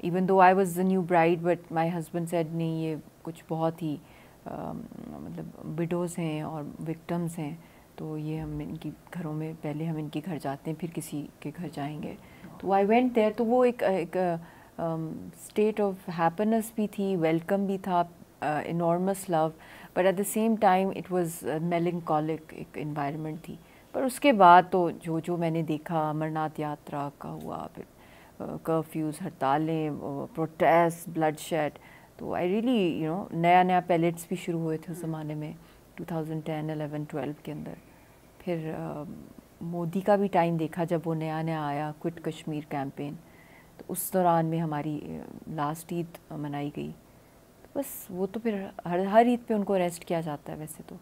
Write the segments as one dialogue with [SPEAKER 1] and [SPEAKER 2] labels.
[SPEAKER 1] Even though I was the new bride but my husband said نہیں, یہ کچھ بہت ہی مطلب وڈوز ہیں اور وکٹمز ہیں, تو یہ ہم ان کی گھروں میں پہلے ہم ان کے گھر جاتے ہیں پھر کسی کے گھر جائیں گے. تو آئی وینٹ دیئر, تو وہ ایک اسٹیٹ آف ہیپینس بھی تھی, ویلکم بھی تھا, enormous love, but at the same time it was melancholic ایک انوائرمنٹ تھی. پر اس کے بعد تو جو میں نے دیکھا, امرناتھ یاترا کا ہوا, پھر کرفیوز, ہڑتالیں, پروٹیسٹ, بلڈ شیڈ, تو آئی ریئلی نیا پیلیٹس بھی شروع ہوئے تھے اس زمانے میں 2010, 11, 12 کے اندر. پھر مودی کا بھی ٹائم دیکھا جب وہ نیا آیا, کوئٹ کشمیر کیمپین, تو اس دوران میں ہماری لاسٹ عید منائی گئی. بس وہ تو پھر ہر عید پہ ان کو اریسٹ کیا جاتا ہے. ویسے تو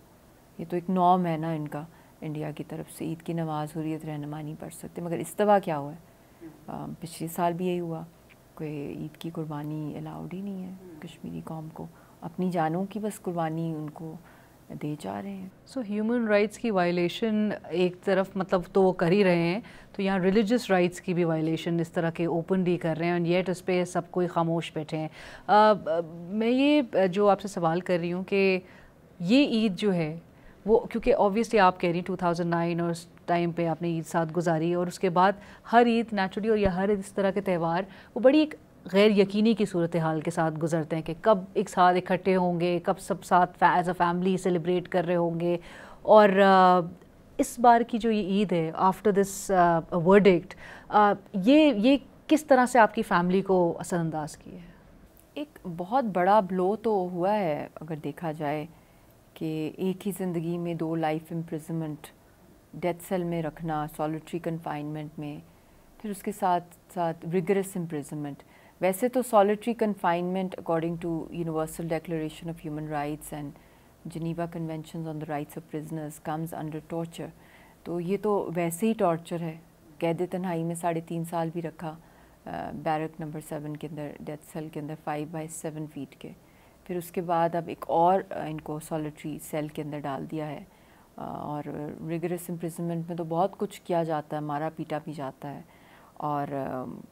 [SPEAKER 1] یہ تو ایک نارم ہے نا ان کا, انڈیا کی طرف سے عید کی نماز حریت رہنما نہیں پڑھ سکتے. مگر اس دفعہ کیا ہوا ہے, پچھلے سال بھی یہی ہوا, کوئی عید کی قربانی الاؤڈ ہی نہیں ہے کشمیری قوم کو, اپنی جانوں کی بس قربانی ان کو دے جا رہے ہیں.
[SPEAKER 2] سو ہیومن رائٹس کی وائلیشن ایک طرف مطلب تو وہ کر ہی رہے ہیں, تو یہاں ریلیجس رائٹس کی بھی وائلیشن اس طرح کے اوپنلی کر رہے ہیں, اور یٹ اس پہ سب کوئی خاموش بیٹھے ہیں. میں یہ جو آپ سے سوال کر رہی ہوں کہ یہ عید جو ہے وہ, کیونکہ آبویسلی آپ کہہ رہی ہیں 2009 اور اس ٹائم پہ آپ نے عید ساتھ گزاری, اور اس کے بعد ہر عید نیچرلی, اور یا ہر اس طرح کے تہوار وہ بڑی ایک غیر یقینی کی صورتحال کے ساتھ گزرتے ہیں کہ کب ایک ساتھ اکٹھے ہوں گے, کب سب ساتھ ایز اے فیملی سیلیبریٹ کر رہے ہوں گے. اور اس بار کی جو یہ عید ہے آفٹر دس ورڈکٹ, یہ کس طرح سے آپ کی فیملی کو اثر انداز کی ہے؟
[SPEAKER 1] ایک بہت بڑا بلو تو ہوا ہے اگر دیکھا جائے, کہ ایک ہی زندگی میں 2 لائف امپریزنمنٹ, ڈیتھ سیل میں رکھنا, سالیٹری کنفائنمنٹ میں, پھر اس کے ساتھ ساتھ ریگرس امپریزنمنٹ. ویسے تو solitary confinement according to universal declaration of human rights and Geneva conventions on the rights of prisoners comes under torture, تو یہ تو ویسے ہی ٹارچر ہے. قید تنہائی میں 3.5 سال بھی رکھا, بیرک نمبر 7 کے اندر, ڈیتھ سیل کے اندر 5x7 فیٹ کے. پھر اس کے بعد اب ایک اور ان کو سالیٹری سیل کے اندر ڈال دیا ہے. اور ریگرس امپریزنمنٹ میں تو بہت کچھ کیا جاتا ہے, مارا پیٹا بھی جاتا ہے, اور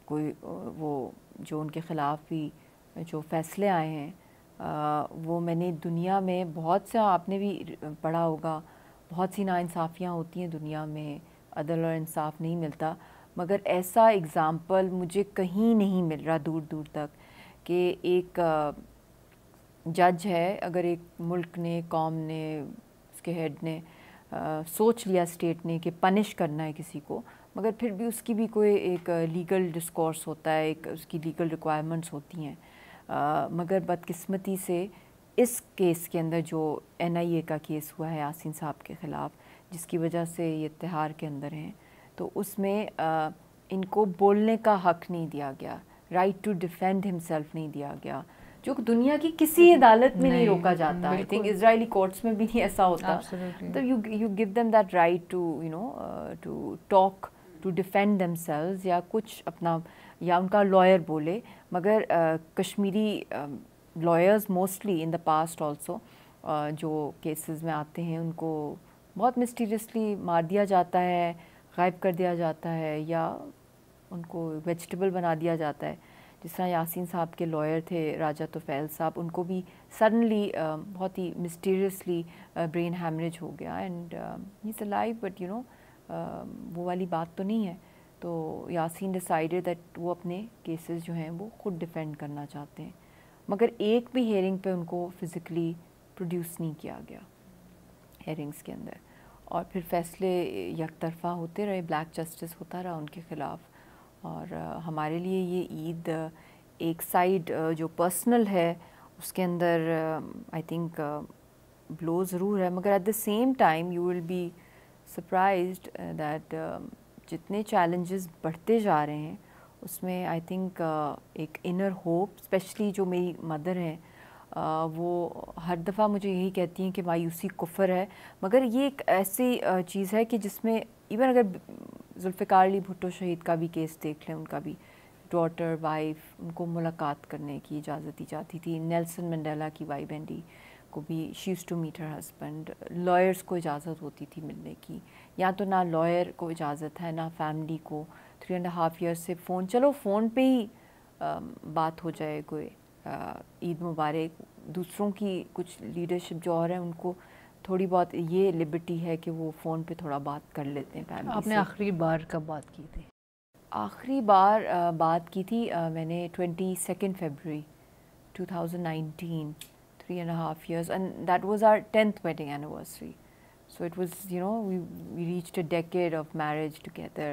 [SPEAKER 1] کوئی وہ جو ان کے خلاف بھی جو فیصلے آئے ہیں, وہ میں نے دنیا میں بہت سے, آپ نے بھی پڑھا ہوگا, بہت سی ناانصافیاں ہوتی ہیں دنیا میں, عدل اور انصاف نہیں ملتا, مگر ایسا اگزامپل مجھے کہیں نہیں مل رہا دور دور تک کہ ایک جج ہے, اگر ایک ملک نے, قوم نے, اس کے ہیڈ نے سوچ لیا, اسٹیٹ نے, کہ پنش کرنا ہے کسی کو, مگر پھر بھی اس کی بھی کوئی ایک لیگل ڈسکورس ہوتا ہے, ایک اس کی لیگل ریکوائرمنٹس ہوتی ہیں. مگر بدقسمتی سے اس کیس کے اندر جو NIA کا کیس ہوا ہے یاسین صاحب کے خلاف, جس کی وجہ سے یہ تہار کے اندر ہیں, تو اس میں ان کو بولنے کا حق نہیں دیا گیا, رائٹ ٹو ڈیفینڈ ہم سیلف نہیں دیا گیا, جو دنیا کی کسی عدالت میں نہیں روکا جاتا. آئی تھنک اسرائیلی کورٹس میں بھی نہیں ایسا ہوتا. You gave them that right to talk, to defend themselves, یا کچھ اپنا, یا ان کا لائر بولے. مگر Kashmiri lawyers mostly in the past also جو کیسز میں آتے ہیں, ان کو بہت مسٹیریسلی مار دیا جاتا ہے, غائب کر دیا جاتا ہے, یا ان کو ویجیٹیبل بنا دیا جاتا ہے. جس طرح یاسین صاحب کے لائر تھے راجہ توفیل صاحب, ان کو بھی سڈنلی بہت ہی مسٹیریسلی برین ہیمریج ہو گیا, and he is alive, but وہ والی بات تو نہیں ہے. تو یاسین ڈیسائیڈڈ دیٹ وہ اپنے کیسز جو ہیں وہ خود ڈیفینڈ کرنا چاہتے ہیں, مگر ایک بھی ہیئرنگ پہ ان کو فزیکلی پروڈیوس نہیں کیا گیا ہیئرنگس کے اندر, اور پھر فیصلے یک طرفہ ہوتے رہے, بلیک جسٹس ہوتا رہا ان کے خلاف. اور ہمارے لیے یہ عید ایک سائیڈ جو پرسنل ہے اس کے اندر آئی تھنک بلو ضرور ہے, مگر at the same time you will be surprised that جتنے چیلنجز بڑھتے جا رہے ہیں اس میں آئی تھنک ایک انر ہوپ, اسپیشلی جو میری مدر ہیں, وہ ہر دفعہ مجھے یہی کہتی ہیں کہ مایوسی کفر ہے, مگر یہ ایک ایسی چیز ہے کہ جس میں ایون اگر ذوالفقار علی بھٹو شہید کا بھی کیس دیکھ لیں, ان کا بھی ڈاٹر, وائف, ان کو ملاقات کرنے کی اجازت دی جاتی تھی. نیلسن منڈیلا کی وائف بینڈی کو بھی she used to meet her husband. Lawyers کو اجازت ہوتی تھی ملنے کی, یا تو نہ لائر کو اجازت ہے نہ فیملی کو, 3.5 years سے فون, چلو فون پہ ہی بات ہو جائے, کوئی عید مبارک, دوسروں کی کچھ لیڈرشپ جو اور ہیں ان کو تھوڑی بہت یہ لبرٹی ہے کہ وہ فون پہ تھوڑا بات کر لیتے ہیں فیملی سے.
[SPEAKER 2] آپ نے آخری بار کب بات کی تھی؟
[SPEAKER 1] آخری بار بات کی تھی میں نے 22 February 2019, 3.5 years, and that was our 10th wedding anniversary. So it was, you know, we reached a decade of marriage together,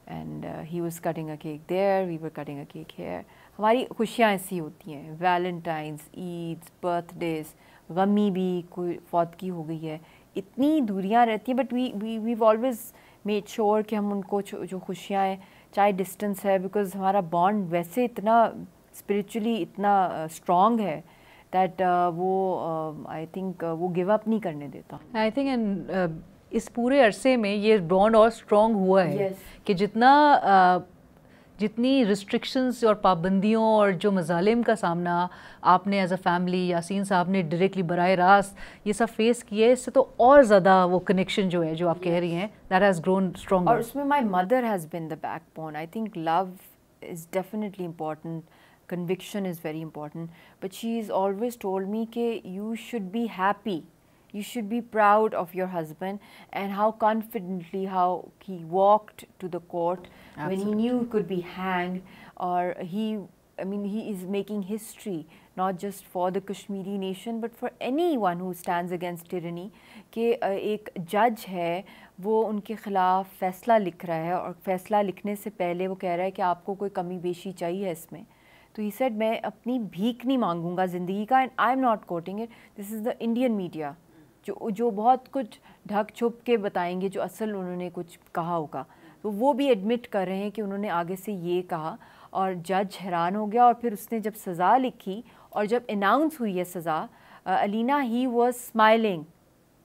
[SPEAKER 1] and he was cutting a cake there, we were cutting a cake here. ہماری خوشیاں ایسی ہوتی ہیں, Valentines, عیدز, birth days, غمی بھی, کوئی فوتگی ہو گئی ہے, اتنی دوریاں رہتی ہیں, but we've always made sure کہ ہم ان کو جو خوشیاں ہیں, چاہے ڈسٹینس ہے, بیکاز ہمارا بانڈ ویسے اتنا اسپریچولی اتنا اسٹرانگ ہے دیٹ وہ آئی تھنک وہ گیو اپ نہیں کرنے دیتا.
[SPEAKER 2] آئی تھنک اس پورے عرصے میں یہ بانڈ اور اسٹرانگ ہوا ہے کہ جتنی ریسٹرکشنز اور پابندیوں اور جو مظالم کا سامنا آپ نے ایز اے فیملی, یاسین صاحب نے ڈائریکٹلی براہ راست یہ سب فیس کیا ہے, اس سے تو اور زیادہ وہ کنیکشن جو ہے جو آپ کہہ رہی ہیں دیٹ ہیز گرون اسٹرانگر.
[SPEAKER 1] اور اس میں my mother has been the backbone. I think love is definitely important, conviction is very important, but she's always told me کہ you should be happy, you should be proud of your husband and how confidently how he walked to the court. Absolutely. When he knew he could be hanged, or he is making history not just for the Kashmiri nation but for anyone who stands against tyranny, کہ ایک جج ہے وہ ان کے خلاف فیصلہ لکھ رہا ہے, اور فیصلہ لکھنے سے پہلے وہ کہہ رہا ہے کہ آپ کو کوئی کمی بیشی چاہیے اس میں. تو ہی سیڈ میں اپنی بھیک نہیں مانگوں گا زندگی کا, and I am not quoting it, this is the Indian media جو بہت کچھ ڈھک چھپ کے بتائیں گے جو اصل انہوں نے کچھ کہا ہوگا. تو وہ بھی ایڈمٹ کر رہے ہیں کہ انہوں نے آگے سے یہ کہا, اور جج حیران ہو گیا. اور پھر اس نے جب سزا لکھی اور جب اناؤنس ہوئی ہے سزا, Alina he was smiling,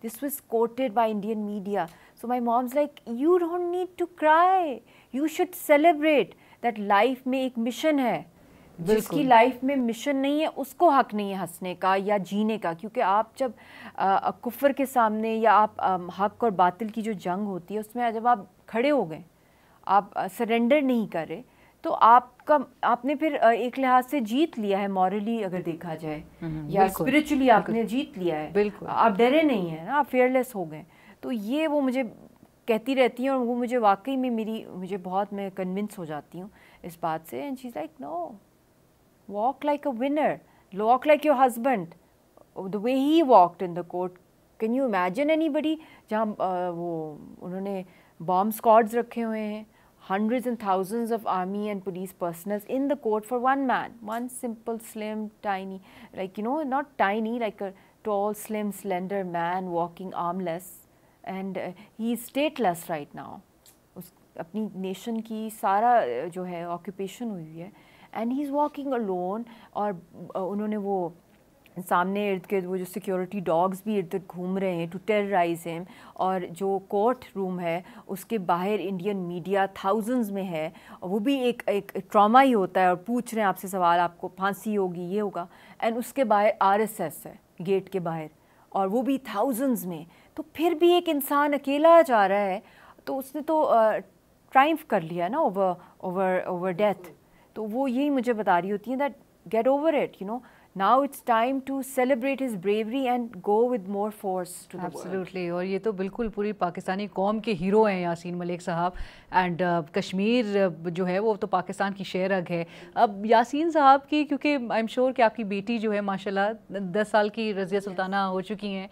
[SPEAKER 1] this was quoted by Indian media. So my mom's like you don't need to cry, you should celebrate that life میں ایک مشن ہے. جس کی لائف میں مشن نہیں ہے اس کو حق نہیں ہے ہنسنے کا یا جینے کا, کیونکہ آپ جب کفر کے سامنے یا آپ حق اور باطل کی جو جنگ ہوتی ہے اس میں جب آپ کھڑے ہو گئے, آپ سرنڈر نہیں کر رہے, تو آپ نے پھر ایک لحاظ سے جیت لیا ہے مورلی اگر دیکھا جائے, یا اسپرچولی آپ نے جیت لیا ہے. بالکل آپ ڈرے نہیں ہیں نا, آپ فیئرلیس ہو گئے. تو یہ وہ مجھے کہتی رہتی ہیں, اور وہ مجھے واقعی میں مجھے بہت میں کنونس ہو جاتی ہوں اس بات سے. And she is like no, walk like a winner, walk like your husband, the way he walked in the court. Can you imagine anybody جہاں وہ انہوں نے bomb squads رکھے ہوئے ہیں, hundreds and thousands of army and police personals in the court for one man, one simple slim tiny, like not tiny, like a tall slim slender man walking armless, and he is stateless right now. اپنی nation کی سارا جو ہے occupation ہوئی ہے, and he is walking alone. اور انہوں نے وہ سامنے ارد گرد وہ جو سیکورٹی ڈاگس بھی ارد گرد گھوم رہے ہیں ٹو ٹیررائز ہم, اور جو کورٹ روم ہے اس کے باہر انڈین میڈیا تھاؤزنڈز میں ہے, اور وہ بھی ایک ٹراما ہی ہوتا ہے, اور پوچھ رہے ہیں آپ سے سوال, آپ کو پھانسی ہوگی, یہ ہوگا, اینڈ اس کے باہر RSS ہے گیٹ کے باہر, اور وہ بھی تھاؤزنڈز میں. تو پھر بھی ایک انسان اکیلا جا رہا ہے, تو اس نے تو ٹرائمف کر لیا نا اوور ڈیتھ. تو وہ یہی مجھے بتا رہی ہوتی ہیں that get over it, now it's time to celebrate his bravery and go with more force to the world.
[SPEAKER 2] Absolutely. اور یہ تو بالکل پوری پاکستانی قوم کے ہیرو ہیں یاسین ملک صاحب, اینڈ کشمیر جو ہے وہ تو پاکستان کی شہ رگ ہے. اب یاسین صاحب کی, کیونکہ آئی ایم شیور کہ آپ کی بیٹی جو ہے ماشاء اللہ 10 سال کی رضیہ سلطانہ ہو چکی ہیں,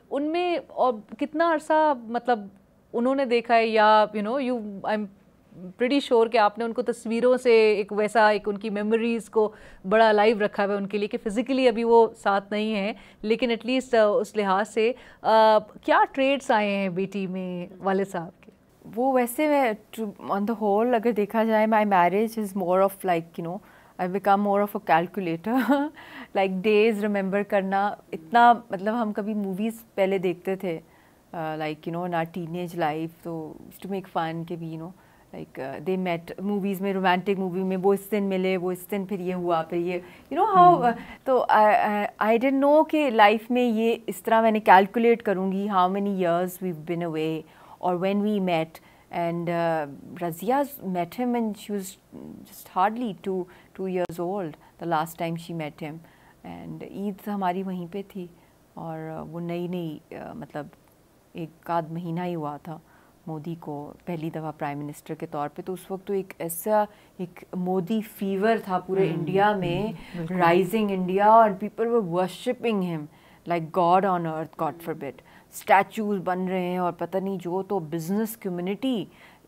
[SPEAKER 2] ان میں اور کتنا عرصہ مطلب انہوں نے دیکھا ہے, یا آئی ایم پریٹی شور کہ آپ نے ان کو تصویروں سے ایک ویسا ایک ان کی میموریز کو بڑا لائیو رکھا ہوا ہے ان کے لیے, کہ فزیکلی ابھی وہ ساتھ نہیں ہیں لیکن ایٹ لیسٹ اس لحاظ سے کیا ٹریٹس آئے ہیں بیٹی میں والد صاحب کے؟
[SPEAKER 1] وہ ویسے آن دا ہول اگر دیکھا جائے, my marriage is more of like I become more of a calculator, like days remember کرنا. اتنا مطلب ہم کبھی موویز پہلے دیکھتے تھے like in our teenage life, تو ٹو میک فن کہ بھی لائک دے میٹ موویز میں, رومانٹک مووی میں وہ اس دن ملے, وہ اس دن پھر یہ ہوا, پھر یہ ہاؤ. تو آئی ڈنٹ نو کہ لائف میں یہ اس طرح میں نے کیلکولیٹ کروں گی how many years we've been away, اور when we met And Razia's met him and she was just hardly two years old the last time she met him. And عید ہماری وہیں پہ تھی اور وہ نئی مطلب ایک آدھ مہینہ ہی ہوا تھا مودی کو پہلی دفعہ پرائم منسٹر کے طور پہ. تو اس وقت تو ایک ایسا ایک مودی فیور تھا پورے انڈیا میں, رائزنگ انڈیا, اور پیپل ور ورشپنگ ہم لائک گاڈ آن ارتھ, گاڈ فاربڈ. اسٹیچوز بن رہے ہیں اور پتہ نہیں جو, تو بزنس کمیونٹی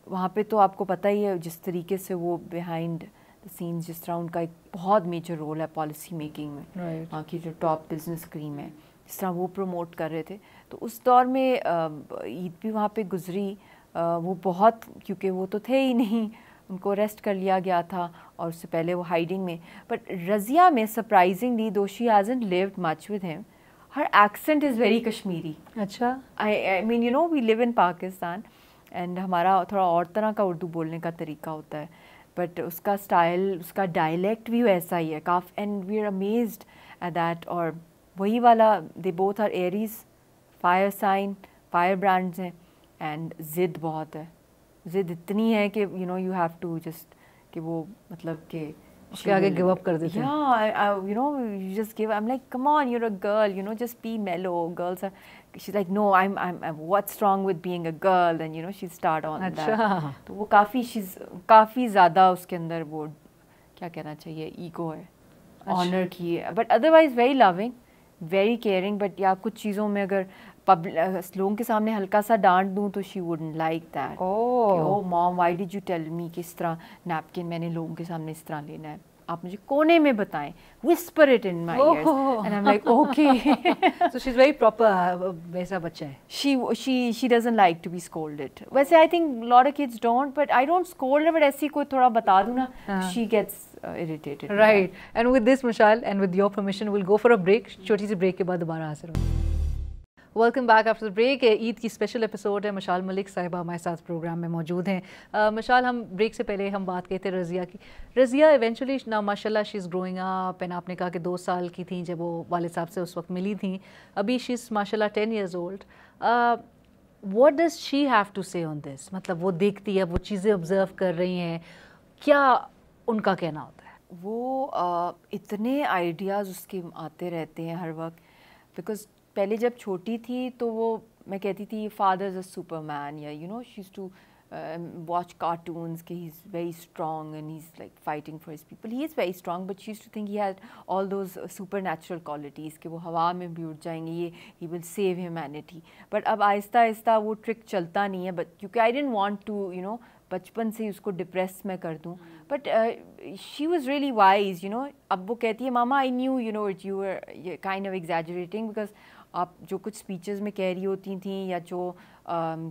[SPEAKER 1] وہاں پہ تو آپ کو پتہ ہی ہے جس طریقے سے وہ بیہائنڈ دا سینس, جس طرح ان کا ایک بہت میجر رول ہے پالیسی میکنگ میں, وہاں کی جو ٹاپ بزنس کریم ہے, جس طرح وہ پروموٹ کر رہے تھے. تو اس دور میں عید بھی وہاں پہ گزری. وہ بہت, کیونکہ وہ تو تھے ہی نہیں, ان کو اریسٹ کر لیا گیا تھا اور اس سے پہلے وہ ہائیڈنگ میں. بٹ رضیہ میں surprisingly, though she hasn't lived much with him, her accent is very Kashmiri.
[SPEAKER 2] اچھا,
[SPEAKER 1] I mean, you know, we live in Pakistan and ہمارا تھوڑا اور طرح کا اردو بولنے کا طریقہ ہوتا ہے, بٹ اس کا اسٹائل, اس کا ڈائلیکٹ بھی ویسا ہی ہے کافی, and we are amazed at that. اور وہی والا, they both are Aries, fire sign, firebrands ہیں, اینڈ ضد بہت ہے, ضد اتنی ہے کہ you know you have to just, کہ وہ مطلب کہ
[SPEAKER 2] اس کے آگے گیو اپ کر دیتے ہیں.
[SPEAKER 1] Yeah, you know, you just give. I'm like, come on, you're a girl, you know, just be mellow. Girls are. She's like, no, I'm. What's wrong with being a girl? And you know, she start on that. تو وہ she's کافی زیادہ اس کے اندر وہ کیا کہنا چاہیے, ego ہے, آنر کی ہے, but otherwise very loving, very caring. But یا کچھ چیزوں میں اگر لوگوں کے سامنے ہلکا سا ڈانٹ دوں تو she wouldn't like that. Oh mom, why did you tell me کہ اس طرح نیپکن میں نے لوگوں کے سامنے اس طرح لینا ہے, آپ مجھے کونے میں بتائیں, whisper it in my ears. And I'm like, okay.
[SPEAKER 2] So she's very proper, ویسا بچہ ہے.
[SPEAKER 1] She doesn't like to be scolded. ویسے I think a lot of kids don't, but I don't scold her, but ایسی کوئی تھوڑا بتا دوں نا, she gets irritated.
[SPEAKER 2] Right. And with this, Mashal, and with your permission, we'll go for a break. چھوٹی سی break کے بعد دوبارہ حاضر ہوں. Welcome back after break. Eid کی اسپیشل ایپیسوڈ ہے. مشال ملک صاحبہ ہمارے ساتھ پروگرام میں موجود ہیں. مشال, ہم بریک سے پہلے ہم بات کہتے رضیہ کی. رضیہ ایونچولی نا ماشاء اللہ شی از گروئنگ اپ, اینڈ آپ نے کہا کہ 2 سال کی تھیں جب وہ والد صاحب سے اس وقت ملی تھیں. ابھی شی از ماشاء اللہ 10 years old. What does she have to say on دس؟ مطلب وہ دیکھتی ہے, وہ چیزیں آبزرو کر رہی ہیں, کیا ان کا کہنا ہوتا ہے؟
[SPEAKER 1] وہ اتنے آئیڈیاز اس کے آتے رہتے ہیں ہر وقت, بیکاز پہلے جب چھوٹی تھی تو وہ میں کہتی تھی father is a Superman, یا you know she is to watch cartoons کہ he is very strong and he is like fighting for his people. He is very strong, but she is to think he has all those supernatural qualities کہ وہ ہوا میں بھی اٹھ جائیں گے, یہ he will save humanity. But اب آہستہ آہستہ وہ ٹرک چلتا نہیں ہے, بٹ کیونکہ I didn't want to you know بچپن سے ہی اس کو ڈپریس میں کر دوں. But she was really wise, you know. اب وہ کہتی ہے mama I knew you know it, you were kind of exaggerating, because آپ جو کچھ اسپیچز میں کہہ رہی ہوتی تھیں یا جو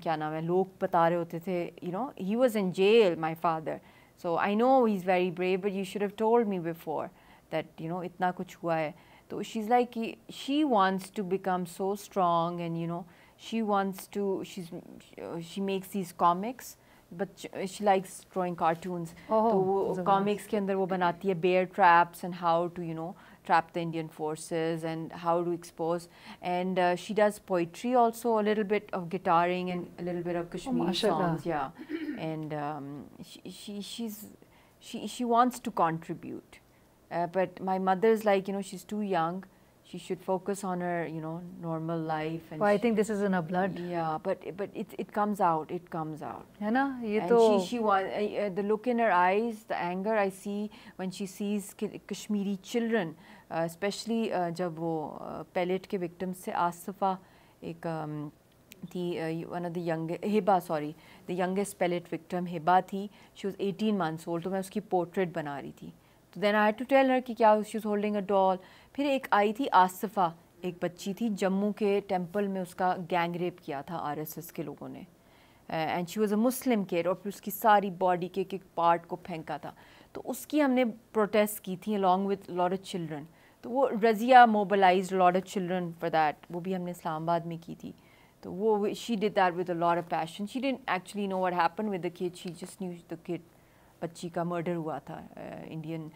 [SPEAKER 1] کیا نام ہے لوگ بتا رہے ہوتے تھے, you know he was in jail my father, so I know he is very brave, but you should have told me before that you know اتنا کچھ ہوا ہے. تو she is like she wants to become so strong, and you know she wants to, she makes these comics, but she likes drawing cartoons. تو وہ comics کے اندر وہ بناتی ہے bear traps and how to you know trap the Indian forces and how to expose, and she does poetry also, a little bit of guitaring and a little bit of Kashmiri songs. Yeah. And she wants to contribute, but my mother's like, you know, she's too young, she should focus on her, you know, normal life. And
[SPEAKER 2] I think this is in her blood.
[SPEAKER 1] Yeah, but it comes out,
[SPEAKER 2] ہے نا. یہ تو
[SPEAKER 1] she the look in her eyes, the anger I see when she sees Kashmiri children, especially جب وہ palette کے victim سے آصفہ ایک تھی, one of the the youngest pellet victim ہبا تھی. she was 18 months old, تو میں اس کی پورٹریٹ بنا رہی تھی. تو then I had to tell her کہ کیا شی واز ہولڈنگ اے ڈال. پھر ایک آئی تھی آصفہ, ایک بچی تھی, جموں کے ٹیمپل میں اس کا گینگ ریپ کیا تھا RSS کے لوگوں نے, اینڈ شی واز اے مسلم کڈ, اور پھر اس کی ساری باڈی کے ایک پارٹ کو پھینکا تھا. تو اس کی ہم نے پروٹیسٹ کی تھی along with lot of children. تو وہ Razia موبلائزڈ lot of children for that, وہ بھی ہم نے اسلام آباد میں کی تھی. تو وہ she did that with a lot of passion. She didn't actually know what happened with the kid, she just knew the kid, بچی کا مرڈر ہوا تھا انڈین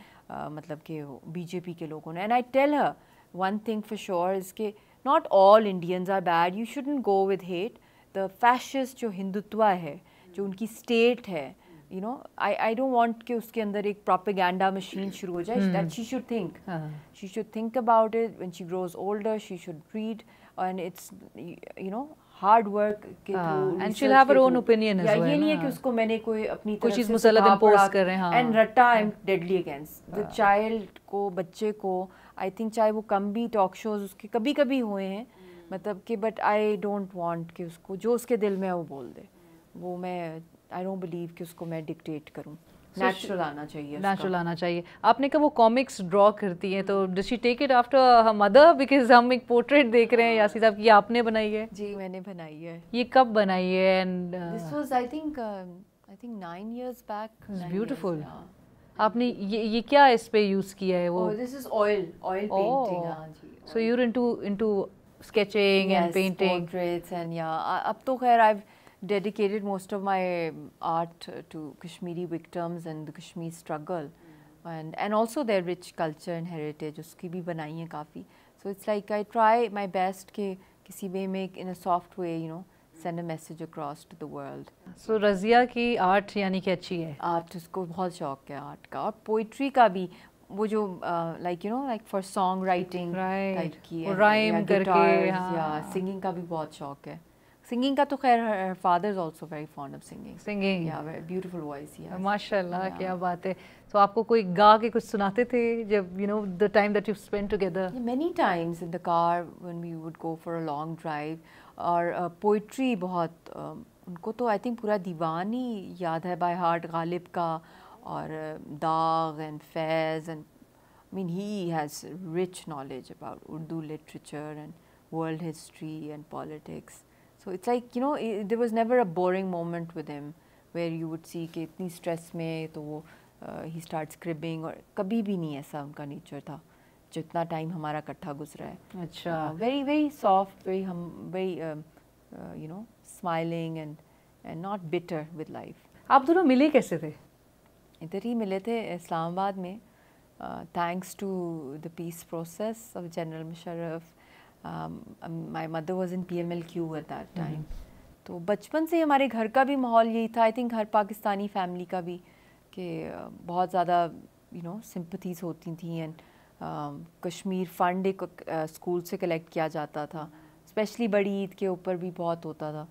[SPEAKER 1] مطلب کہ BJP کے لوگوں نے. And I tell her one thing for sure is کہ not all Indians are bad, you shouldn't go with hate. The fascist جو ہندوتوا ہے, جو ان کی اسٹیٹ ہے, you know, I don't want کہ اس کے اندر ایک propaganda machine شروع ہو جائے. That she should think. She should think about it. When she grows older, she should read. And it's, you know, hard work کے through.
[SPEAKER 2] And she'll have her own opinion as well.
[SPEAKER 1] یہ نہیں ہے کہ اس کو میں نے کوئی اپنی طرف سے
[SPEAKER 2] مسلط impose کر رہے ہیں.
[SPEAKER 1] And ratta I'm deadly against. The child کو, بچے کو, I think چاہے وہ کم بھی ٹاک شوز اس کے کبھی کبھی ہوئے ہیں, مطلب کہ بٹ آئی ڈونٹ وانٹ کہ اس کو جو اس کے دل میں ہے وہ بول دے. وہ میں آئی ڈونٹ بلیو کہ اس کو میں ڈکٹیٹ کروں. نیچرل آنا چاہیے,
[SPEAKER 2] نیچرل آنا چاہیے. آپ نے کہا وہ کامکس ڈرا کرتی ہیں, تو does she take it after her mother? Because ہم ایک پورٹریٹ دیکھ رہے ہیں یاسین صاحب کی, یہ آپ نے بنائی ہے.
[SPEAKER 1] جی میں نے بنائی ہے.
[SPEAKER 2] یہ کب بنائی ہے؟ And
[SPEAKER 1] this was I think 9 years back.
[SPEAKER 2] Beautiful. آپ نے یہ کیا اس پہ یوز کیا ہے؟ وہ
[SPEAKER 1] دس از آئل پینٹنگ. ہاں جی.
[SPEAKER 2] So you are into sketching and painting,
[SPEAKER 1] portraits, and اب تو خیر I've dedicated most of my art to Kashmiri victims and the Kashmir struggle, and also their rich culture and heritage. اس کی بھی بنائی ہیں کافی. So it's like I try my best کہ کسی way میں in a soft way, you know, send a message across to the world.
[SPEAKER 2] So Razia کی art یعنی کہ اچھی ہے.
[SPEAKER 1] آرٹ اس کو بہت شوق ہے آرٹ کا, اور پوئٹری کا بھی. وہ جو like you know like for song writing type کی ہے,
[SPEAKER 2] رائم کر کے,
[SPEAKER 1] یا سنگنگ کا بھی بہت شوق ہے. سنگنگ کا تو خیر father is also very fond of singing. یا بیوٹیفل وائس.
[SPEAKER 2] ماشاء اللہ, کیا بات ہے. تو آپ کو کوئی گا کے کچھ سناتے تھے جب you know the time that you spend together?
[SPEAKER 1] Many times in the car when we would go for a long drive. اور پوئٹری بہت, ان کو تو آئی تھنک پورا دیوان ہی یاد ہے بائی ہارٹ, غالب کا اور داغ and Faiz. And I mean he has rich knowledge about Urdu literature and world history and politics. So it's like, you know, there was never a boring moment with him where you would see کہ اتنی stress میں تو وہ he starts cribbing, اور کبھی بھی نہیں ایسا ان کا نیچر تھا جتنا ٹائم ہمارا اکٹھا گزرا ہے.
[SPEAKER 2] اچھا.
[SPEAKER 1] very very soft, very you know, smiling and not bitter with life.
[SPEAKER 2] آپ دونوں ملے کیسے تھے؟
[SPEAKER 1] ادھر ہی ملے تھے اسلام آباد میں, thanks to the peace process of General Musharraf. My mother was in PMLQ at that time. تو بچپن سے ہمارے گھر کا بھی ماحول یہی تھا, I think Hare Pakistani family کا بھی, کہ بہت زیادہ یو نو سمپتھیز ہوتی تھیں. اینڈ کشمیر فنڈ ایک اسکول سے کلیکٹ کیا جاتا تھا, اسپیشلی بڑی عید کے اوپر بھی بہت ہوتا تھا.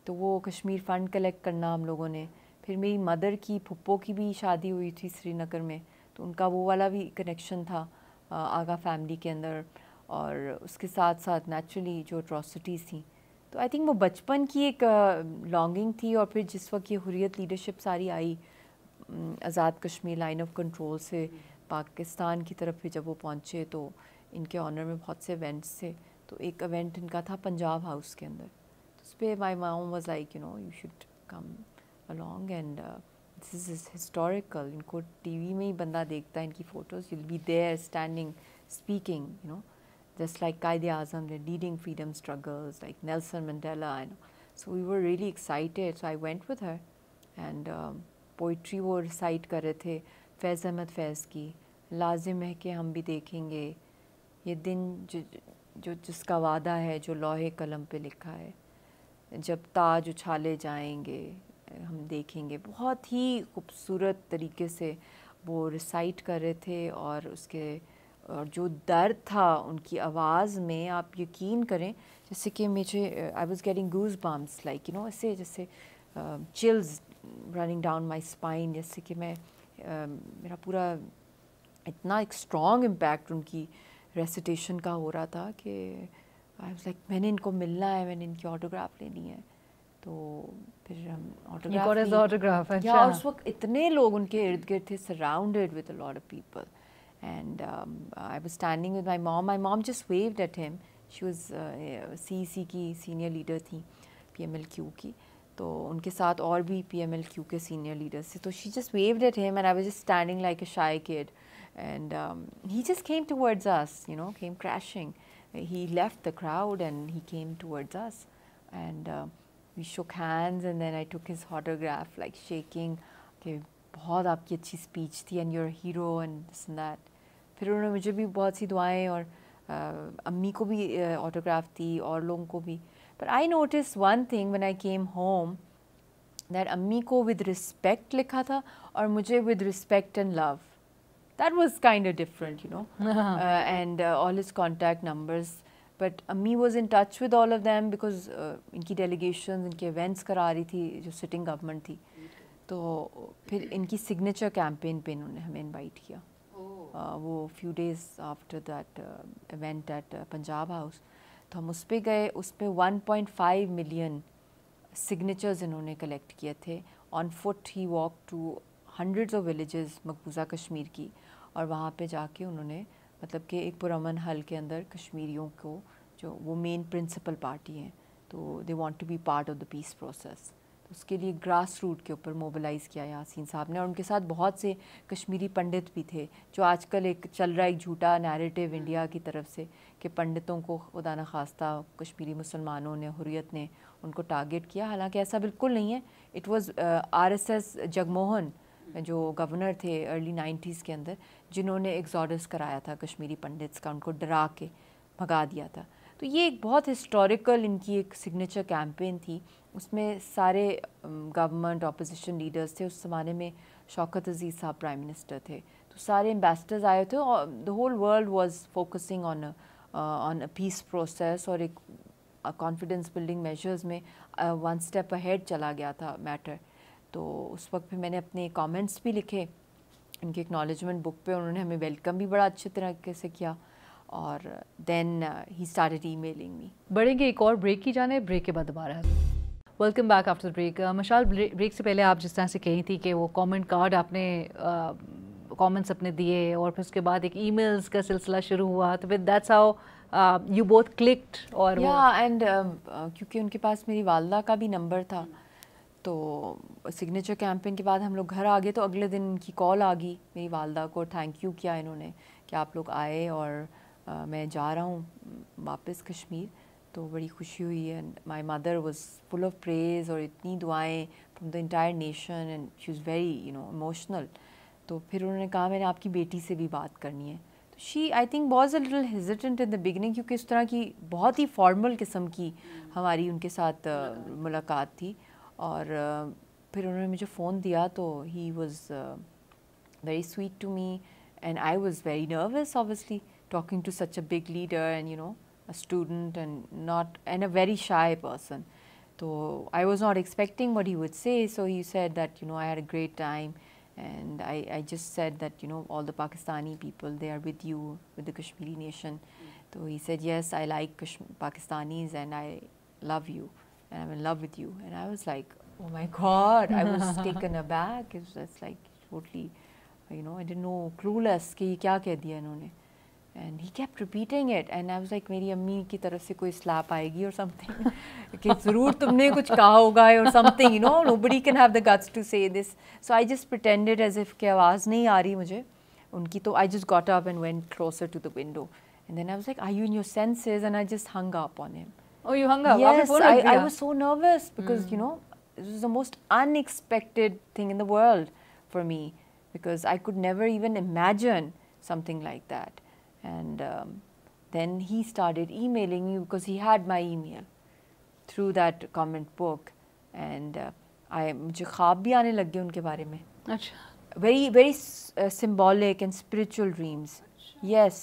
[SPEAKER 1] تو وہ کشمیر فنڈ کلیکٹ کرنا ہم لوگوں نے. پھر میری مدر کی پھپھو کی بھی شادی ہوئی تھی سری نگر میں, تو ان کا وہ والا بھی کنیکشن تھا آغا فیملی کے اندر. اور اس کے ساتھ ساتھ نیچرلی جو اٹراسٹیز تھیں, تو آئی تھنک وہ بچپن کی ایک لانگنگ تھی. اور پھر جس وقت یہ حریت لیڈرشپ ساری آئی Azad Kashmir line of control سے پاکستان کی طرف پہ جب وہ پہنچے, تو ان کے آنر میں بہت سے ایونٹس تھے. تو ایک ایونٹ ان کا تھا پنجاب ہاؤس کے اندر, تو اس پہ my mom was like you know you should come along, and this is historical. ان کو ٹی وی میں ہی بندہ دیکھتا ہے ان کی photos, you'll be there standing speaking, you know, just like Quaid Azam, they're leading freedom struggles like Nelson Mandela, and so we were really excited. So I went with her, and poetry وہ recite کر رہے تھے فیض احمد فیض کی, لازم ہے کہ ہم بھی دیکھیں گے یہ دن جو جس کا وعدہ ہے جو لوہے قلم پہ لکھا ہے, جب تاج اچھالے جائیں گے ہم دیکھیں گے. بہت ہی خوبصورت طریقے سے وہ ریسائٹ کر رہے تھے, اور اس کے اور جو درد تھا ان کی آواز میں, آپ یقین کریں جیسے کہ مجھے I was getting goose bumps, like you know ایسے جیسے chills running down my spine, جیسے کہ میں میرا پورا اتنا ایک اسٹرانگ امپیکٹ ان کی ریسیٹیشن کا ہو رہا تھا کہ آئی واز لائک میں نے ان کو ملنا ہے, میں نے ان کی آٹوگراف لینی ہے. تو پھر ہم آٹوگراف, اور اس وقت اتنے لوگ ان کے ارد گرد تھے, surrounded with a lot of people. And I was standing with my مام جسٹ ویوڈ ایٹ ہم. شی واز سی کی سینئر لیڈر تھیں PMLQ کی, تو ان کے ساتھ اور بھی PMLQ کے سینئر لیڈرس تھے. تو she just waved at him, and I was just standing like a shy kid, and he just came towards us, you know, came crashing. He left the crowd and he came towards us, and we shook hands, and then I took his autograph, like shaking, کہ بہت آپ کی اچھی speech تھی, and you're a hero and this and that. پھر انہوں نے مجھے بھی بہت سی دعائیں, اور امی کو بھی آٹوگراف دی, اور لوگوں کو بھی. But I noticed one thing when I came home, that امی کو with respect لکھا تھا اور مجھے with respect and love. That was kind of different, you know. And all his contact numbers. But Ammi was in touch with all of them because ان کی delegations, ان کے events کرا رہی تھی جو sitting government تھی. تو پھر ان کی signature campaign پہ انہوں نے ہمیں invite کیا. وہ few days after that event at Punjab House. تو ہم اس پہ گئے. اس پہ 1.5 million signatures انہوں نے کلیکٹ کیے تھے. On foot he walked to hundreds of villages مقبوضہ کشمیر کی, اور وہاں پہ جا کے انہوں نے مطلب کہ ایک پرامن حل کے اندر کشمیریوں کو, جو وہ مین پرنسپل پارٹی ہیں, تو they want to be part of the peace process. تو اس کے لیے گراس روٹ کے اوپر موبلائز کیا یاسین صاحب نے, اور ان کے ساتھ بہت سے کشمیری پنڈت بھی تھے. جو آج کل ایک چل رہا ایک جھوٹا نیریٹو انڈیا کی طرف سے کہ پنڈتوں کو خدا نخواستہ کشمیری مسلمانوں نے, حریت نے ان کو ٹارگیٹ کیا, حالانکہ ایسا بالکل نہیں ہے. اٹ واز RSS جگموہن جو گورنر تھے ارلی 90s کے اندر, جنہوں نے ایگزوڈس کرایا تھا کشمیری پنڈتس کا, ان کو ڈرا کے بھگا دیا تھا. تو یہ ایک بہت ہسٹوریکل ان کی ایک سگنیچر کیمپین تھی. اس میں سارے گورنمنٹ اپوزیشن لیڈرز تھے. اس زمانے میں شوکت عزیز صاحب پرائم منسٹر تھے, تو سارے امبیسڈرز آئے تھے. The whole world was focusing on a peace process, اور ایک کانفیڈنس بلڈنگ میجرز میں ون اسٹیپ اہیڈ چلا گیا تھا میٹر. تو اس وقت پہ میں نے اپنے کامنٹس بھی لکھے ان کے اکنالجمنٹ بک پہ. انہوں نے ہمیں ویلکم بھی بڑا اچھے طریقے سے کیا, اور دین ہی اسٹارٹڈ ای میلنگ می.
[SPEAKER 2] بڑھیں گے ایک اور بریک کی جانے, بریک کے بعد دوبارہ. Welcome back after break. Mishal, break سے پہلے آپ جس طرح سے کہی تھی کہ وہ کامنٹ کارڈ آپ نے کامنٹس اپنے دیے, اور پھر اس کے بعد ایک ای میلز کا سلسلہ شروع ہوا, تو پھر that's how you both clicked. اور
[SPEAKER 1] اینڈ کیونکہ ان کے پاس میری والدہ کا بھی نمبر تھا, تو سگنیچر کیمپین کے بعد ہم لوگ گھر آ گئے, تو اگلے دن ان کی کال آ گئی میری والدہ کو. تھینک یو کیا انہوں نے کہ آپ لوگ آئے, اور میں جا رہا ہوں واپس کشمیر. تو بڑی خوشی ہوئی ہے. My mother was full of praise, اور اتنی دعائیں from the entire nation, and she was very emotional. تو پھر انہوں نے کہا میں نے آپ کی بیٹی سے بھی بات کرنی ہے. تو she I think was a little hesitant in the beginning, کیونکہ اس طرح کی بہت ہی فارمل قسم کی ہماری ان کے ساتھ ملاقات تھی. اور پھر انہوں نے مجھے فون دیا, تو he was very sweet to me, and I was very nervous obviously talking to such a big leader, and a student, and a very shy person. So I was not expecting what he would say. So he said that I had a great time, and I just said that all the Pakistani people, they are with you, with the Kashmiri nation. So he said, yes, I like Pakistanis, and I love you, and I'm in love with you. And I was like, oh my God, I was taken aback. It was like totally, I didn't know, clueless کہ یہ کیا کہہ دیا انہوں نے. And he kept repeating it, and I was like, میری امی کی طرف سے کوئی slap آئے گی or something, کہ ضرور تم نے کچھ کہا ہوگا or something, nobody can have the guts to say this. So I just pretended as if کہ آواز نہیں آ رہی مجھے ان کی. تو I just got up and went closer to the window, and then I was like, are you in your senses? And I just hung up on him.
[SPEAKER 2] Oh, you hung up?
[SPEAKER 1] Yes, I was so nervous because it was the most unexpected thing in the world for me, because I could never even imagine something like that. And then he started emailing me because he had my email through that comment book, and مجھے خواب بھی آنے لگ گئے ان کے بارے میں.
[SPEAKER 2] اچھا.
[SPEAKER 1] Very very symbolic and spiritual dreams. Yes,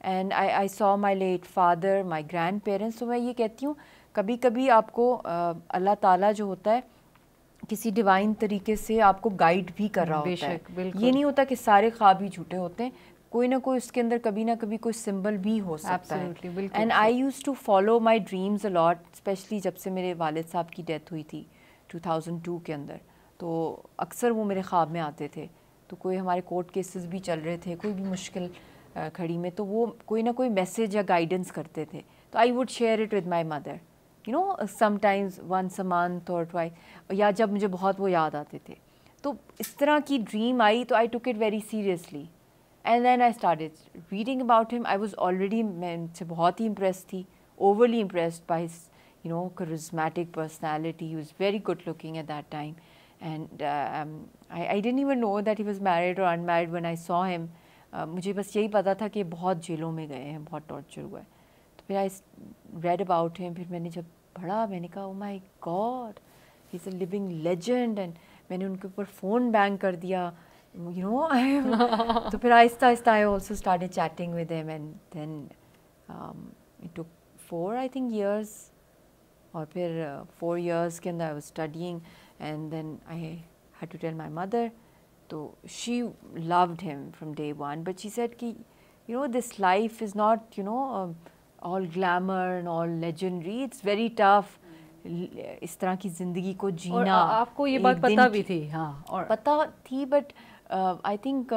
[SPEAKER 1] and I saw my late father, my grandparents. تو میں یہ کہتی ہوں کبھی کبھی آپ کو اللہ تعالیٰ جو ہوتا ہے کسی ڈیوائن طریقے سے آپ کو گائیڈ بھی کر رہا ہوتا ہے. یہ نہیں ہوتا کہ سارے خواب ہی جھوٹے ہوتے ہیں, کوئی نہ کوئی اس کے اندر کبھی نہ کبھی کوئی سمبل بھی ہو سکتا ہے. And I used to follow my dreams a lot, especially جب سے میرے والد صاحب کی ڈیتھ ہوئی تھی 2002 کے اندر. تو اکثر وہ میرے خواب میں آتے تھے. تو کوئی ہمارے کورٹ کیسز بھی چل رہے تھے, کوئی بھی مشکل کھڑی میں, تو وہ کوئی نہ کوئی میسیج یا گائیڈنس کرتے تھے. تو I would share it with my mother, sometimes once a month اور ٹوائس, یا جب مجھے بہت وہ یاد آتے تھے. تو اس طرح کی ڈریم آئی, تو I took it very seriously. And then I started reading about him. I was already, میں ان سے بہت ہی impressed تھی, overly impressed by his, charismatic personality. He was very good looking at that time. And I didn't even know that he was married or unmarried when I saw him. مجھے بس یہی پتا تھا کہ بہت جیلوں میں گئے ہیں, بہت ٹارچر ہوا ہے. تو پھر I read about him. پھر میں نے جب پڑھا, میں نے کہا oh my God, he is a living legend. And میں نے ان کے اوپر فون بینک کر دیا, یو نو. تو پھر آہستہ آہستہ I also started chatting with him, and then it took 4 I think years, اور پھر 4 years کے اندر I was studying, and then I had to tell my mother. تو she loved him from day one, but she said کہ you know this life is not, you know, all glamour and all legendary, it's very tough اس طرح کی زندگی کو جینا.
[SPEAKER 2] اور آپ کو یہ بات پتہ بھی تھی؟ ہاں, اور
[SPEAKER 1] پتہ تھی, بٹ آئی تھنک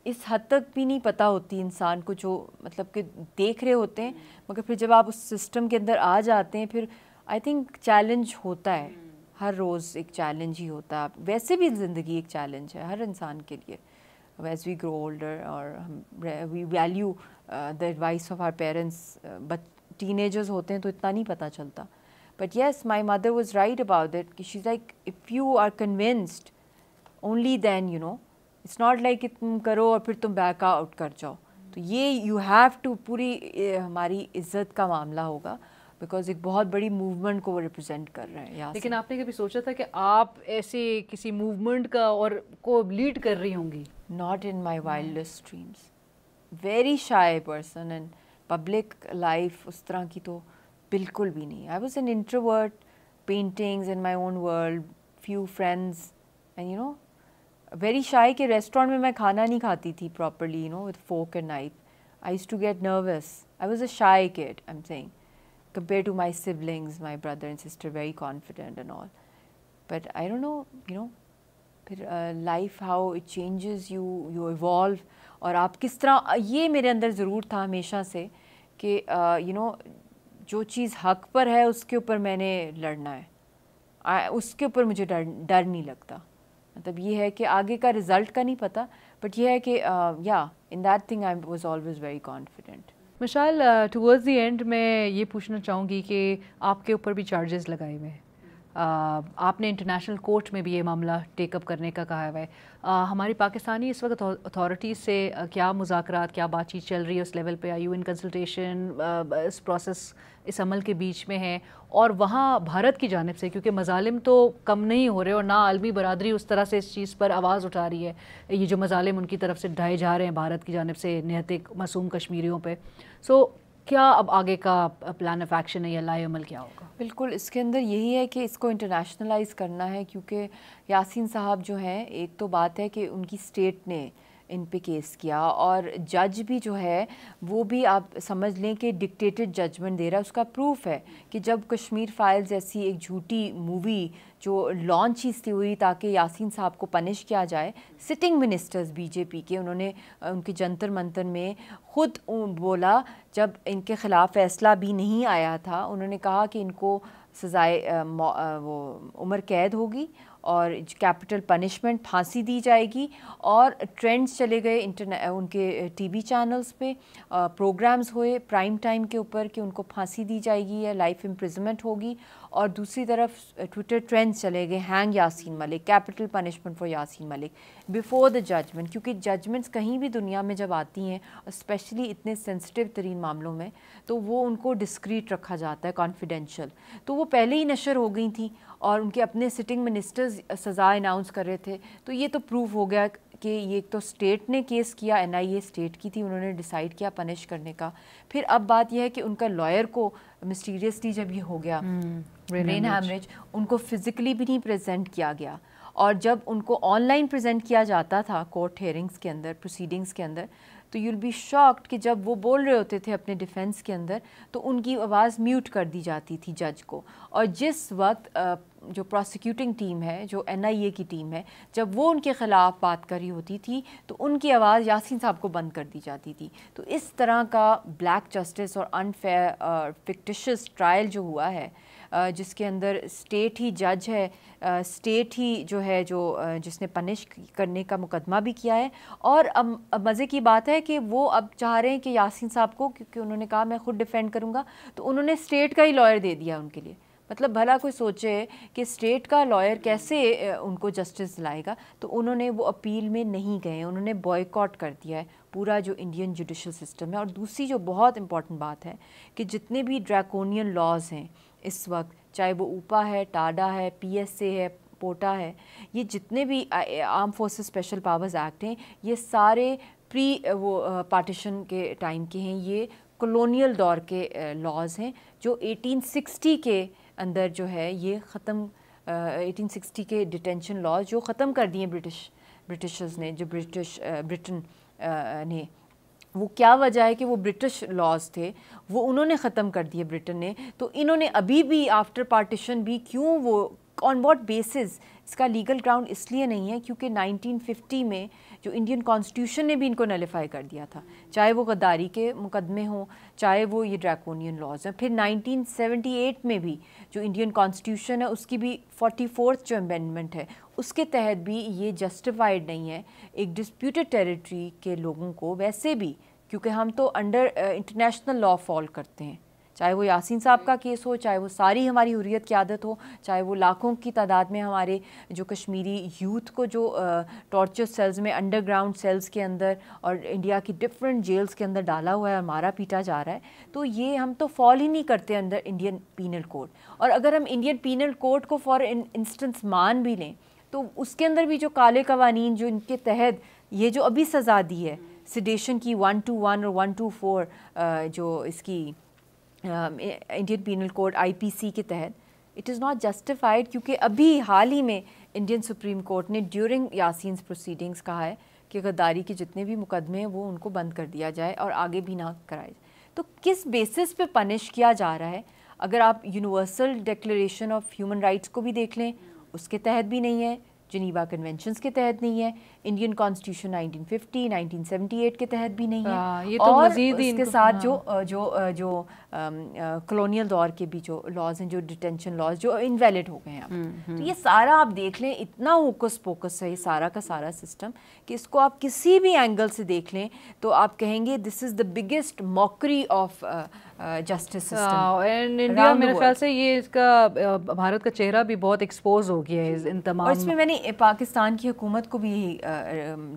[SPEAKER 1] اس حد تک بھی نہیں پتہ ہوتی انسان کو, جو مطلب کہ دیکھ رہے ہوتے ہیں, مگر پھر جب آپ اس سسٹم کے اندر آ جاتے ہیں پھر آئی تھنک چیلنج ہوتا ہے, ہر روز ایک چیلنج ہی ہوتا ہے. ویسے بھی زندگی ایک چیلنج ہے ہر انسان کے لیے. ایز وی گرو اولڈر اور we value the advice of our parents, teenagers ہوتے ہیں تو اتنا نہیں پتہ چلتا. But yes, my mother was right about that کہ she is like if you are convinced only then, you know, it's not like کہ تم کرو اور پھر تم بیک آؤٹ کر جاؤ. تو یہ یو ہیو ٹو, پوری ہماری عزت کا معاملہ ہوگا, بیکاز ایک بہت بڑی موومنٹ کو وہ ریپرزینٹ کر رہے ہیں.
[SPEAKER 2] لیکن آپ نے کبھی سوچا تھا کہ آپ ایسے کسی موومنٹ کا اور کو لیڈ کر رہی ہوں گی؟
[SPEAKER 1] Not in my wildest dreams. Very shy person, and public life اس طرح کی تو بالکل بھی نہیں. I was an introvert, paintings in my own world, few friends, and you know very shy کہ ریسٹورینٹ میں کھانا نہیں کھاتی تھی properly, you know, with fork and knife. I used to get nervous. I was a shy kid, I am saying, compared to my siblings, my brother and sister, very confident and all. But I don't know, you know, life, how it changes you, you evolve. اور آپ کس طرح, یہ میرے اندر ضرور تھا ہمیشہ سے کہ یو نو جو چیز حق پر ہے اس کے اوپر میں نے لڑنا ہے, اس کے اوپر مجھے ڈر نہیں لگتا. مطلب یہ ہے کہ آگے کا رزلٹ کا نہیں پتہ, بٹ یہ ہے کہ یا in that thing I was always very confident.
[SPEAKER 2] Mishal, towards the end میں یہ پوچھنا چاہوں گی کہ آپ کے اوپر بھی چارجز لگائے ہوئے ہیں, آپ نے انٹرنیشنل کورٹ میں بھی یہ معاملہ ٹیک اپ کرنے کا کہا ہوا ہے. ہماری پاکستانی اس وقت اتھارٹیز سے کیا مذاکرات, کیا بات چیت چل رہی ہے اس لیول پہ؟ آئی یو ان کنسلٹیشن اس پروسیس, اس عمل کے بیچ میں ہیں؟ اور وہاں بھارت کی جانب سے, کیونکہ مظالم تو کم نہیں ہو رہے اور نہ عالمی برادری اس طرح سے اس چیز پر آواز اٹھا رہی ہے, یہ جو مظالم ان کی طرف سے ڈھائے جا رہے ہیں بھارت کی جانب سے نہایت معصوم کشمیریوں پہ. سو کیا اب آگے کا پلان آف ایکشن ہے یا لائے عمل کیا ہوگا؟
[SPEAKER 1] بالکل, اس کے اندر یہی ہے کہ اس کو انٹرنیشنلائز کرنا ہے, کیونکہ یاسین صاحب جو ہیں, ایک تو بات ہے کہ ان کی اسٹیٹ نے ان پہ کیس کیا, اور جج بھی جو ہے وہ بھی آپ سمجھ لیں کہ ڈکٹیٹڈ ججمنٹ دے رہا ہے. اس کا پروف ہے کہ جب کشمیر فائلز ایسی ایک جھوٹی مووی جو لانچ ہی ہوئی تاکہ یاسین صاحب کو پنش کیا جائے, سٹنگ منسٹرز بی جے پی کے, انہوں نے ان کے جنتر منتر میں خود بولا, جب ان کے خلاف فیصلہ بھی نہیں آیا تھا, انہوں نے کہا کہ ان کو سزائے وہ عمر قید ہوگی اور کیپٹل پنشمنٹ پھانسی دی جائے گی. اور ٹرینڈز چلے گئے ان کے ٹی وی چینلز پہ, پروگرامز ہوئے پرائم ٹائم کے اوپر کہ ان کو پھانسی دی جائے گی یا لائف امپریزمنٹ ہوگی. اور دوسری طرف ٹویٹر ٹرینڈز چلے گئے hang Yasin Malik, capital punishment for Yasin Malik before the judgment. کیونکہ ججمنٹس کہیں بھی دنیا میں جب آتی ہیں, اسپیشلی اتنے سینسٹیو ترین معاملوں میں, تو وہ ان کو ڈسکریٹ رکھا جاتا ہے, کانفیڈینشیل. تو وہ پہلے ہی نشر ہو گئی تھیں اور ان کے اپنے سٹنگ منسٹرز سزا اناؤنس کر رہے تھے. تو یہ تو پروف ہو گیا کہ یہ تو اسٹیٹ نے کیس کیا, این آئی اے اسٹیٹ کی تھی, انہوں نے ڈیسائیڈ کیا پنش کرنے کا. پھر اب بات یہ ہے کہ ان کا لائر کو مسٹیریسلی جب یہ ہو گیا برین ہیمریج, ان کو فزیکلی بھی نہیں پریزنٹ کیا گیا, اور جب ان کو آن لائن پریزنٹ کیا جاتا تھا کورٹ ہیئرنگس کے اندر, پروسیڈنگس کے اندر, تو یو ول بی شاکڈ کہ جب وہ بول رہے ہوتے تھے اپنے ڈیفینس کے اندر تو ان کی آواز میوٹ کر دی جاتی تھی جج کو. اور جس وقت جو پروسیکیوٹنگ ٹیم ہے, جو این آئی اے کی ٹیم ہے, جب وہ ان کے خلاف بات کر رہی ہوتی تھی تو ان کی آواز یاسین صاحب کو بند کر دی جاتی تھی. تو اس طرح کا بلیک جسٹس اور انفیئر فکٹیشس ٹرائل جو ہوا ہے, جس کے اندر اسٹیٹ ہی جج ہے, اسٹیٹ ہی جو ہے جو جس نے پنش کرنے کا مقدمہ بھی کیا ہے. اور اب مزے کی بات ہے کہ وہ اب چاہ رہے ہیں کہ یاسین صاحب کو, کیونکہ انہوں نے کہا میں خود ڈیفینڈ کروں گا, تو انہوں نے اسٹیٹ کا ہی لائر دے دیا ان کے لیے. مطلب بھلا کوئی سوچے کہ اسٹیٹ کا لائر کیسے ان کو جسٹس دلائے گا. تو انہوں نے وہ اپیل میں نہیں گئے, انہوں نے بوائیکاٹ کر دیا ہے پورا جو انڈین جوڈیشل سسٹم ہے. اور دوسری جو بہت امپورٹنٹ بات ہے کہ جتنے بھی ڈریکونین لاز ہیں اس وقت, چاہے وہ اوپا ہے، ٹاڈا ہے، PSA ہے، پوٹا ہے، یہ جتنے بھی arm forces special powers act ہیں یہ سارے وہ پارٹیشن کے ٹائم کے ہیں، یہ کولونیل دور کے لاز ہیں جو 1860 کے اندر جو ہے یہ ختم 1860 کے ڈیٹینشن لاز جو ختم کر دیے برٹشرز نے، جو برٹن نے. وہ کیا وجہ ہے کہ وہ برٹش لاز تھے وہ انہوں نے ختم کر دیے برٹن نے. تو انہوں نے ابھی بھی آفٹر پارٹیشن بھی کیوں وہ آن واٹ بیسز، اس کا لیگل گراؤنڈ اس لیے نہیں ہے کیونکہ 1950 میں جو انڈین کانسٹیٹیوشن نے بھی ان کو نلیفائی کر دیا تھا، چاہے وہ غداری کے مقدمے ہوں، چاہے وہ یہ ڈریکونین لاز ہیں. پھر 1978 میں بھی جو انڈین کانسٹیٹیوشن ہے اس کی بھی 44th جو امینڈمنٹ ہے اس کے تحت بھی یہ جسٹیفائڈ نہیں ہے ایک ڈسپیوٹڈ ٹیریٹری کے لوگوں کو ویسے بھی، کیونکہ ہم تو انڈر انٹرنیشنل لا فال کرتے ہیں. چاہے وہ یاسین صاحب کا کیس ہو، چاہے وہ ساری ہماری حریت قیادت ہو، چاہے وہ لاکھوں کی تعداد میں ہمارے جو کشمیری یوتھ کو جو ٹارچر سیلز میں، انڈر گراؤنڈ سیلز کے اندر اور انڈیا کی ڈفرینٹ جیلز کے اندر ڈالا ہوا ہے اور مارا پیٹا جا رہا ہے. تو یہ ہم تو فال ہی نہیں کرتے انڈر انڈین پینل کوڈ. اور اگر ہم انڈین پینل کوڈ کو فار انسٹنس مان بھی لیں تو اس کے اندر بھی جو کالے قوانین جو ان کے تحت یہ جو ابھی سزا دی ہے سیڈیشن کی 121 اور 124 جو اس کی انڈین پینل کوڈ IPC کے تحت، اٹ از ناٹ جسٹیفائڈ، کیونکہ ابھی حال ہی میں انڈین سپریم کورٹ نے ڈیورنگ یاسین's پروسیڈنگز کہا ہے کہ غداری کے جتنے بھی مقدمے ہیں وہ ان کو بند کر دیا جائے اور آگے بھی نہ کرائے جائے. تو کس بیسس پہ پنش کیا جا رہا ہے؟ اگر آپ universal declaration of human rights کو بھی دیکھ لیں اس کے تحت بھی نہیں ہے، جنیوا کنونشنز کے تھت نہیں ہے، انڈین کانسٹیٹیوشن 1950 1978 کے تحت بھی نہیں ہے، اور اس کے ساتھ جو کلونیل دور کے بھی جو لاز ہیں، جو ڈیٹینشن لاز جو انویلڈ ہو گئے ہیں اب. تو یہ سارا آپ دیکھ لیں، اتنا ہوکس پوکس ہے یہ سارا کا سارا سسٹم کہ اس کو آپ کسی بھی اینگل سے دیکھ لیں تو آپ کہیں گے this is the biggest mockery of justice system.
[SPEAKER 2] India میرے خیال سے یہ اس کا بھارت کا چہرہ بھی بہت ایکسپوز ہو گیا ہے ان تمام.
[SPEAKER 1] اور اس میں نے پاکستان کی حکومت کو بھی یہی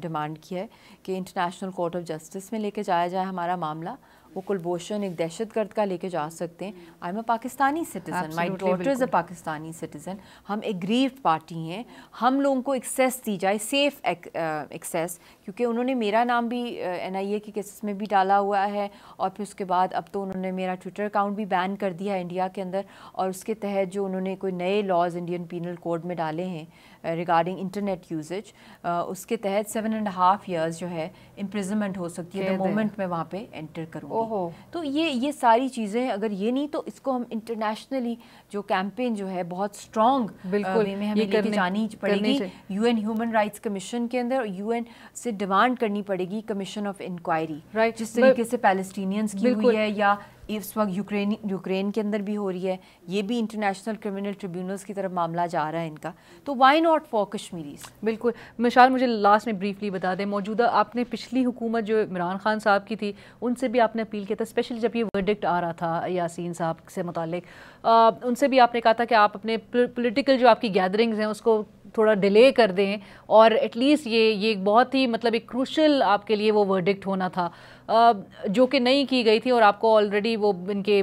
[SPEAKER 1] ڈیمانڈ کیا ہے کہ انٹرنیشنل کورٹ آف جسٹس میں لے کے جایا جائے ہمارا معاملہ. وہ کلبھوشن ایک دہشت گرد کا لے کے جا سکتے ہیں. I am a Pakistani citizen, my daughter is a Pakistani citizen. ہم ایک گریوڈ پارٹی ہیں، ہم لوگوں کو ایکسیس دی جائے، سیف ایکسیس، کیونکہ انہوں نے میرا نام بھی NIA کے کیسز میں بھی ڈالا ہوا ہے، اور پھر اس کے بعد اب تو انہوں نے میرا ٹویٹر اکاؤنٹ بھی بین کر دیا ہے انڈیا کے اندر. اور اس کے تحت جو انہوں نے کوئی نئے لاز انڈین پینل کوڈ میں ڈالے ہیں ریگارڈنگ انٹرنیٹ یوزیج، اس کے تحت 7.5 ایئرز جو ہے امپریزنمنٹ ہو سکتی ہے مومنٹ میں وہاں پہ انٹر کروں گی. تو یہ ساری چیزیں اگر یہ نہیں تو اس کو ہم انٹرنیشنلی جو کیمپین جو ہے بہت اسٹرانگ وے میں ہمیں لے کے جانی پڑے گی. UN ہیومن رائٹس کمیشن کے اندر UN سے ڈیمانڈ کرنی پڑے گی کمیشن آف انکوائری، جس طریقے سے پیلسٹینینز کی ہوئی ہے یا اس وقت یوکرین کے اندر بھی ہو رہی ہے، یہ بھی انٹرنیشنل کرمنل ٹریبیونلز کی طرف معاملہ جا رہا ہے ان کا. تو وائی ناٹ فار کشمیریز.
[SPEAKER 2] بالکل. مشال مجھے لاسٹ میں بریفلی بتا دیں، موجودہ آپ نے پچھلی حکومت جو عمران خان صاحب کی تھی ان سے بھی آپ نے اپیل کیا تھا، اسپیشلی جب یہ ورڈکٹ آ رہا تھا یاسین صاحب سے متعلق، ان سے بھی آپ نے کہا تھا کہ آپ اپنے پولیٹیکل جو آپ کی گیدرنگز ہیں اس کو تھوڑا ڈیلے کر دیں، اور ایٹ لیسٹ یہ بہت ہی مطلب ایک کروشل آپ کے لیے وہ ورڈکٹ ہونا تھا، جو کہ نہیں کی گئی تھی. اور آپ کو آلریڈی وہ ان کے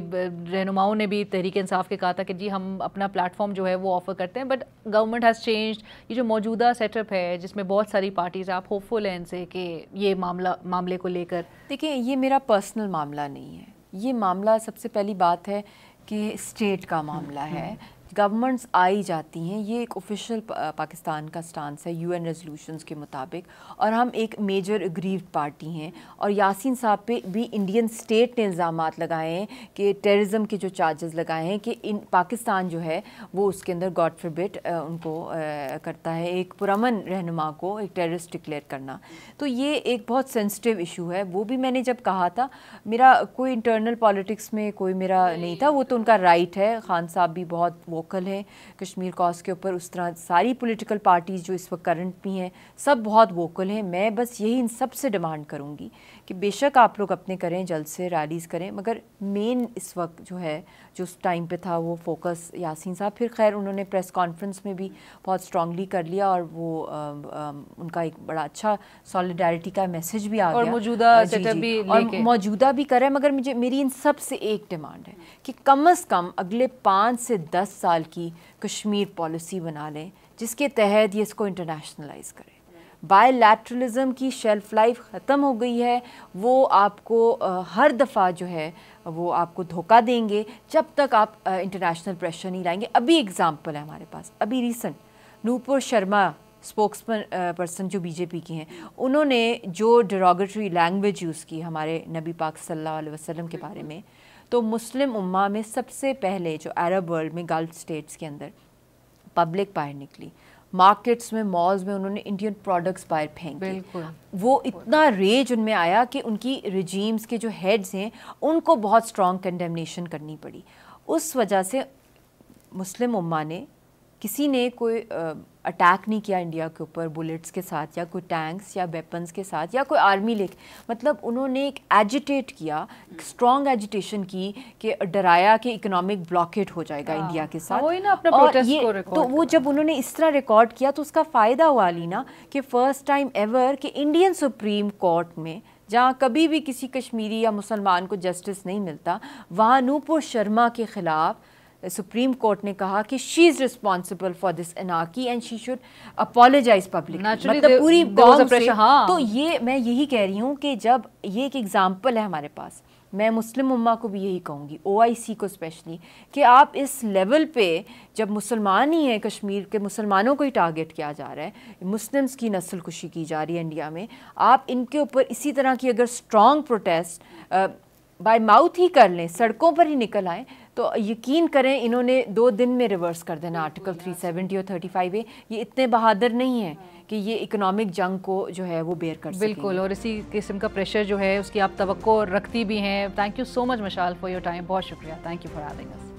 [SPEAKER 2] رہنماؤں نے بھی تحریک انصاف کے کہا تھا کہ جی ہم اپنا پلیٹ فارم جو ہے وہ آفر کرتے ہیں، بٹ گورنمنٹ ہیز چینجڈ. یہ جو موجودہ سیٹ اپ ہے جس میں بہت ساری پارٹیز، آپ ہوپ فل ہیں ان سے کہ یہ معاملے کو لے کر؟
[SPEAKER 1] دیکھیں، یہ میرا پرسنل معاملہ نہیں ہے، یہ معاملہ سب سے پہلی بات ہے کہ اسٹیٹ کا معاملہ ہے. گورنمنٹس آئی جاتی ہیں، یہ ایک آفیشیل پاکستان کا سٹانس ہے UN ریزولوشنز کے مطابق، اور ہم ایک میجر اگریوڈ پارٹی ہیں. اور یاسین صاحب پہ بھی انڈین اسٹیٹ نے الزامات لگائے ہیں کہ ٹیررزم کے جو چارجز لگائے ہیں کہ پاکستان جو ہے وہ اس کے اندر گاڈ فوربڈ ان کو کرتا ہے ایک پرامن رہنما کو ایک ٹیررسٹ ڈکلیئر کرنا. تو یہ ایک بہت سینسٹیو ایشو ہے. وہ بھی میں نے جب کہا تھا، میرا کوئی انٹرنل پالیٹکس میں کوئی میرا نہیں تھا، وہ تو ان کا رائٹ ہے. خان صاحب بھی بہت ووکل ہے کشمیر کاز کے اوپر، اس طرح ساری پولیٹیکل پارٹیز جو اس وقت کرنٹ بھی ہیں سب بہت ووکل ہیں. میں بس یہی ان سب سے ڈیمانڈ کروں گی کہ بے شک آپ لوگ اپنے کریں، جلد سے ریلیز کریں، مگر مین اس وقت جو ہے جو اس ٹائم پہ تھا وہ فوکس یاسین صاحب. پھر خیر انہوں نے پریس کانفرنس میں بھی بہت اسٹرانگلی کر لیا، اور وہ ان کا ایک بڑا اچھا سالیڈیرٹی کا میسج بھی آ گیا،
[SPEAKER 2] اور موجودہ سیٹ اپ بھی
[SPEAKER 1] موجودہ بھی کرے. مگر میری ان سب سے ایک ڈیمانڈ ہے کہ کم از کم اگلے 5 سے 10 سال کی کشمیر پالیسی بنا لیں جس کے تحت یہ اس کو انٹرنیشنلائز کریں. بائی لیٹرلزم کی شیلف لائف ختم ہو گئی ہے. وہ آپ کو ہر دفعہ جو ہے وہ آپ کو دھوکہ دیں گے جب تک آپ انٹرنیشنل پریشر نہیں لائیں گے. ابھی اگزامپل ہے ہمارے پاس, ابھی recent Nupur Sharma spokes person جو بی جے پی کی ہیں, انہوں نے جو ڈیروگیٹری لینگویج یوز کی ہمارے نبی پاک صلی اللہ علیہ وسلم کے بارے میں, تو مسلم امہ میں سب سے پہلے جو عرب ورلڈ میں گلف اسٹیٹس کے اندر پبلک باہر نکلی, مارکیٹس میں مالز میں انہوں نے انڈین پروڈکٹس باہر پھینکے. وہ اتنا ریج ان میں آیا کہ ان کی رجیمز کے جو ہیڈز ہیں ان کو بہت اسٹرانگ کنڈیمنیشن کرنی پڑی. اس وجہ سے مسلم امہ نے, کسی نے کوئی اٹیک نہیں کیا انڈیا کے اوپر بلٹس کے ساتھ یا کوئی ٹینکس یا ویپنز کے ساتھ یا کوئی آرمی لے کے, مطلب انہوں نے ایک ایجیٹیٹ کیا, ایک اسٹرانگ ایجیٹیشن کی کہ ڈرایا کہ اکنامک بلاکیٹ ہو جائے گا انڈیا کے ساتھ. اور یہ تو وہ جب انہوں نے اس طرح ریکارڈ کیا تو اس کا فائدہ ہوا لینا کہ فرسٹ ٹائم ایور کہ انڈین سپریم کورٹ میں جہاں کبھی بھی کسی کشمیری یا مسلمان کو جسٹس نہیں ملتا, وہاں نوپور شرما کے خلاف سپریم کورٹ نے کہا کہ she is responsible for this anarchy and she should apologise public, مطلب پوری قوم سے. تو یہ میں یہی کہہ رہی ہوں کہ جب یہ ایک ایگزامپل ہے ہمارے پاس, میں مسلم امہ کو بھی یہی کہوں گی, OIC کو اسپیشلی, کہ آپ اس لیول پہ جب مسلمان ہی ہیں, کشمیر کے مسلمانوں کو ہی ٹارگٹ کیا جا رہا ہے, مسلمس کی نسل کشی کی جا رہی ہے انڈیا میں, آپ ان کے اوپر اسی طرح کی اگر اسٹرانگ پروٹیسٹ بائی ماؤتھ ہی کر لیں, سڑکوں پر ہی نکل آئیں, تو یقین کریں انہوں نے 2 دن میں ریورس کر دینا آرٹیکل 370 اور 35A. یہ اتنے بہادر نہیں ہیں کہ یہ اکنامک جنگ کو جو ہے وہ بیئر کر سکیں.
[SPEAKER 2] بالکل, اور اسی قسم کا پریشر جو ہے اس کی آپ توقع رکھتی بھی ہیں. Thank you so much Mishal for your time. بہت شکریہ. Thank you for having us.